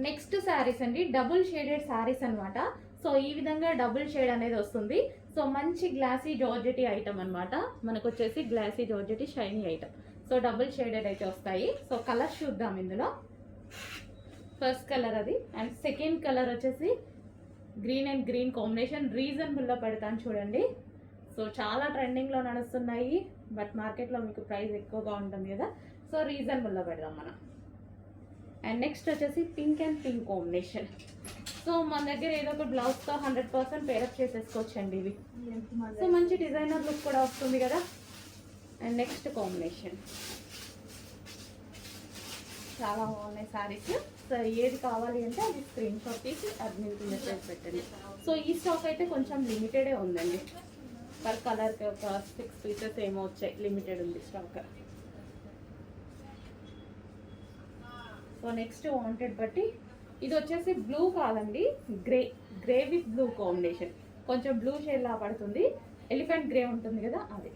Next saris అండి, double shaded saris అనమాట. So ఈ విధంగా డబుల్ షేడ్ అనేది వస్తుంది. సో మంచి గ్లాసీ జార్జెటీ ఐటమ్ అనమాట. మనకు వచ్చేసి glossy georgette shiny item. So double shaded అయితే వస్తాయి. సో కలర్ చూద్దాం. ఇందులో ఫస్ట్ కలర్ అది, అండ్ సెకండ్ కలర్ వచ్చేసి గ్రీన్ అండ్ గ్రీన్ కాంబినేషన్. రీజనబుల్లో పెడతాను చూడండి. సో చాలా ట్రెండింగ్లో నడుస్తున్నాయి, బట్ మార్కెట్లో మీకు ప్రైస్ ఎక్కువగా ఉంటుంది కదా. సో రీజనబుల్లో పెడదాం మనం. అండ్ నెక్స్ట్ వచ్చేసి pink and pink combination. So మన దగ్గర ఏదో ఒక బ్లౌజ్తో 100% పేరప్ చేసేసుకోవచ్చండి ఇవి. సో మంచి డిజైనర్ లుక్ కూడా వస్తుంది కదా. అండ్ నెక్స్ట్ కాంబినేషన్ చాలా బాగున్నాయి శారీస్. సో ఏది కావాలి అంటే అది స్క్రీన్ షాట్ తీసి అడ్మిన్కి మెసేజ్ పెట్టండి. సో ఈ స్టాక్ అయితే కొంచెం లిమిటెడే ఉందండి. పర్ కలర్కి ఒక 6 పీసెస్ ఏమో వచ్చాయి, లిమిటెడ్ ఉంది స్టాక్. సో నెక్స్ట్ వాంటెడ్ బట్టి ఇది వచ్చేసి బ్లూ కాదండి, గ్రే విత్ బ్లూ కాంబినేషన్. కొంచెం బ్లూ షేడ్ లా పడుతుంది, ఎలిఫెంట్ గ్రే ఉంటుంది కదా అది.